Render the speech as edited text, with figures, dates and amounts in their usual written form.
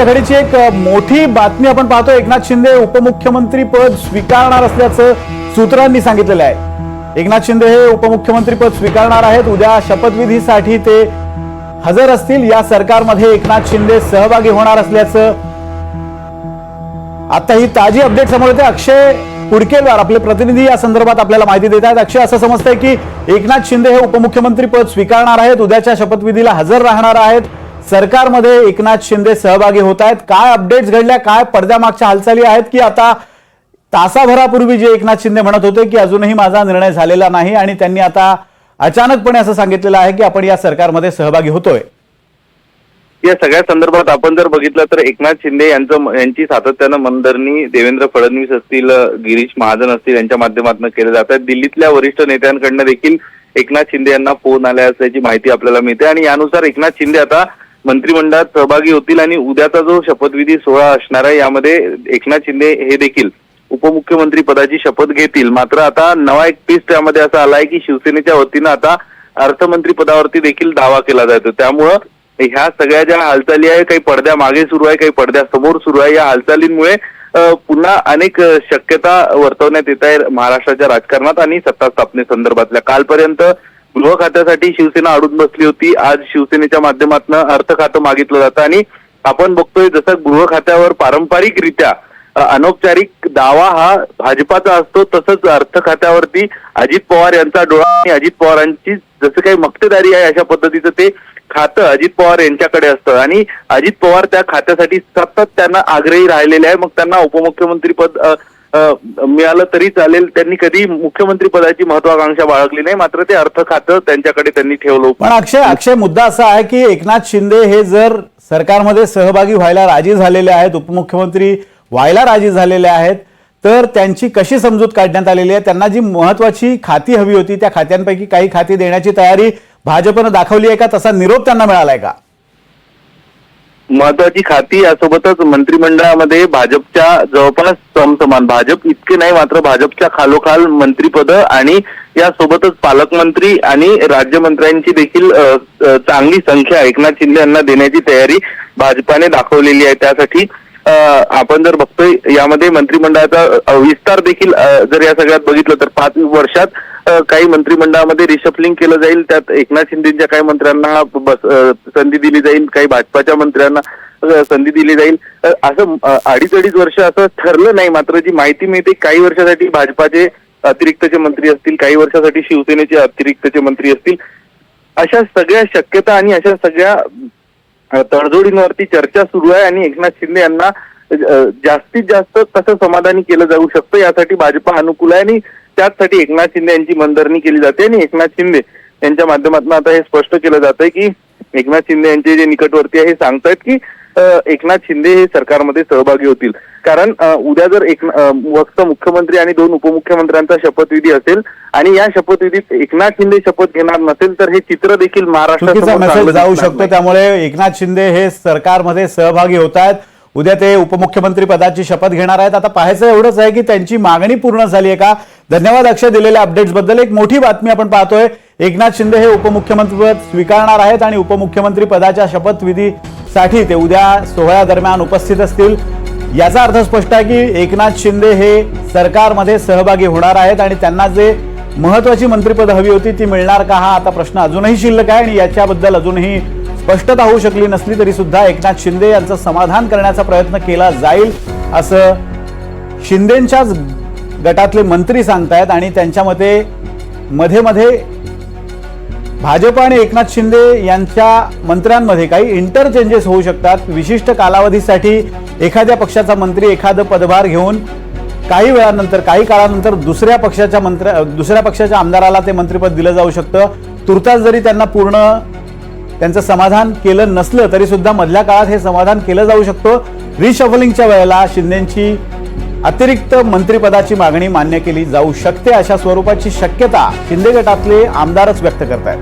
घडीची एक मोठी बातमी आपण पाहतो। एकनाथ शिंदे उपमुख्यमंत्री पद स्वीकारणार असल्याचं सूत्रांनी सांगितलेलं आहे। एकनाथ शिंदे हे उपमुख्यमंत्री पद स्वीकारणार आहेत। उद्या शपथविधीसाठी ते हजर असतील। या सरकारमध्ये एकनाथ शिंदे सहभागी होणार असल्याचं आता ही ताजी अपडेट समोर येते। अक्षय कुडकेलवार आपले प्रतिनिधी या संदर्भात आपल्याला माहिती देत आहेत। अक्षय, असं समजतंय की एकनाथ शिंदे हे उपमुख्यमंत्री पद स्वीकारणार आहेत, उद्याच्या शपथविधीला हजर राहणार आहेत, सरकारमध्ये एकनाथ शिंदे सहभागी होत आहेत। काय अपडेट्स घडल्या, काय पडद्यामागच्या हालचाली आहेत की आता तासाभरापूर्वी जे एकनाथ शिंदे म्हणत होते की अजूनही माझा निर्णय झालेला नाही आणि त्यांनी आता अचानकपणे असं सांगितलेलं आहे की आपण या सरकारमध्ये सहभागी होतोय। या सगळ्या संदर्भात आपण जर बघितलं तर एकनाथ शिंदे यांची सातत्यानं मनधरणी देवेंद्र फडणवीस असतील, गिरीश महाजन असतील यांच्या माध्यमातून केले जात आहे। दिल्लीतल्या वरिष्ठ नेत्यांकडनं देखील एकनाथ शिंदे यांना फोन आला असल्याची माहिती आपल्याला मिळते आणि यानुसार एकनाथ शिंदे आता मंत्रिमंडळात सहभागी होतील आणि उद्याचा जो शपथविधी सोहळा असणार आहे यामध्ये एकनाथ शिंदे हे देखील उपमुख्यमंत्री पदाची शपथ घेतील। मात्र आता नवा एक ट्विस्ट त्यामध्ये असा आलाय की शिवसेनेच्या वतीनं आता अर्थमंत्री पदावरती देखील दावा केला जातो। त्यामुळं ह्या सगळ्या ज्या हालचाली आहे, काही पडद्या मागे सुरू आहे, काही पडद्यासमोर सुरू आहे। या हालचालींमुळे पुन्हा अनेक शक्यता वर्तवण्यात येत आहे महाराष्ट्राच्या राजकारणात आणि सत्ता स्थापनेसंदर्भातल्या। कालपर्यंत गृह खात्यासाठी शिवसेना अडून बसली होती, आज शिवसेनेच्या माध्यमातून अर्थ खातं मागितलं जातं आणि आपण बघतोय जसं गृह खात्यावर पारंपरिकरित्या अनौपचारिक दावा हा भाजपाचा असतो, तसंच अर्थ खात्यावरती अजित पवार यांचा डोळा आणि अजित पवारांची जसं काही मक्तेदारी आहे अशा पद्धतीचं ते खातं अजित पवार यांच्याकडे असतं आणि अजित पवार त्या खात्यासाठी सतत त्यांना आग्रही राहिलेले आहे। मग त्यांना उपमुख्यमंत्री पद मिळालं तरी चालेल, त्यांनी कधी मुख्यमंत्री पदाची महत्वाकांक्षा बाळगली नाही, मात्र ते अर्थ खातं त्यांच्याकडे त्यांनी ठेवलं। पण अक्षय मुद्दा असा आहे की एकनाथ शिंदे हे जर सरकारमध्ये सहभागी व्हायला राजी झालेले आहेत, उपमुख्यमंत्री व्हायला राजी झालेले आहेत, तर त्यांची कशी समजूत काढण्यात आलेली आहे? त्यांना जी महत्वाची खाती हवी होती त्या खात्यांपैकी काही खाती देण्याची तयारी भाजपनं दाखवली आहे का? तसा निरोप त्यांना मिळालाय का? महत्वाची खाती यासोबतच मंत्रिमंडळामध्ये भाजपच्या जवळपास समसमान, भाजप इतके नाही मात्र भाजपच्या खालोखाल मंत्रिपद आणि यासोबतच पालकमंत्री आणि राज्यमंत्र्यांची देखील चांगली संख्या एकनाथ शिंदे यांना देण्याची तयारी भाजपाने दाखवलेली आहे। त्यासाठी आपण जर बघतोय यामध्ये मंत्रिमंडळाचा विस्तार देखील जर या सगळ्यात बघितलं तर 5 वर्षात काही मंत्रिमंडळामध्ये रिशफलिंग केलं जाईल। त्यात एकनाथ शिंदेच्या काही मंत्र्यांना संधी दिली जाईल, काही भाजपाच्या मंत्र्यांना संधी दिली जाईल। असं अडीच वर्ष असं ठरलं नाही, मात्र जी माहिती मिळते काही वर्षासाठी भाजपाचे अतिरिक्तचे मंत्री असतील, काही वर्षासाठी शिवसेनेचे अतिरिक्तचे मंत्री असतील। अशा सगळ्या शक्यता आणि अशा सगळ्या तडजोडींवरती चर्चा सुरू आहे आणि एकनाथ शिंदे यांना जास्तीत जास्त कसं समाधानी केलं जाऊ शकतं यासाठी भाजपा अनुकूल आहे आणि त्याचसाठी एकनाथ शिंदे यांची मनधरणी केली जाते आणि एकनाथ शिंदे यांच्या माध्यमातून आता हे स्पष्ट केलं जात आहे की एकनाथ शिंदे यांचे जे निकटवर्ती आहे हे सांगतायत की एकनाथ शिंदे हे सरकारमध्ये सहभागी होतील। कारण उद्या जर फक्त मुख्यमंत्री आणि 2 उपमुख्यमंत्र्यांचा शपथविधी असेल आणि या शपथविधीत एकनाथ शिंदे शपथ घेणार नसेल तर हे चित्र देखील महाराष्ट्रात जाऊ शकतो। त्यामुळे एकनाथ शिंदे हे सरकारमध्ये सहभागी होत आहेत, उद्या ते उपमुख्यमंत्री पदाची शपथ घेणार आहेत। आता पाहायचं एवढंच आहे की त्यांची मागणी पूर्ण झाली आहे का? धन्यवाद अक्षय दिलेल्या अपडेट्स बद्दल। एक मोठी बातमी आपण पाहतोय, एकनाथ शिंदे हे उपमुख्यमंत्री पद स्वीकारणार आहेत आणि उपमुख्यमंत्री पदाच्या शपथविधीसाठी ते उद्या सोहळ्यादरम्यान उपस्थित असतील। याचा अर्थ स्पष्ट आहे की एकनाथ शिंदे हे सरकारमध्ये सहभागी होणार आहेत आणि त्यांना जे महत्वाची मंत्रिपद हवी होती ती मिळणार का, हा आता प्रश्न अजूनही शिल्लक आहे आणि याच्याबद्दल अजूनही स्पष्टता होऊ शकली नसली तरी सुद्धा एकनाथ शिंदे यांचं समाधान करण्याचा प्रयत्न केला जाईल असं शिंदेंच्याच गटातले मंत्री सांगतायत आणि त्यांच्या मते मध्ये भाजप आणि एकनाथ शिंदे यांच्या मंत्र्यांमध्ये काही इंटरचेंजेस होऊ शकतात। विशिष्ट कालावधीसाठी एखाद्या पक्षाचा मंत्री एखादं पदभार घेऊन काही वेळानंतर काही काळानंतर दुसऱ्या पक्षाच्या आमदाराला ते मंत्रिपद दिलं जाऊ शकतं। तुर्तास जरी त्यांना पूर्ण त्यांचं समाधान केलं नसलं तरी सुद्धा मधल्या काळात हे समाधान केलं जाऊ शकतं। रिशफलिंगच्या वेळेला शिंदेंची अतिरिक्त मंत्रिपदाची मागणी मान्य केली जाऊ शकते, अशा स्वरूपाची शक्यता शिंदे गटातले आमदारच व्यक्त करतायत।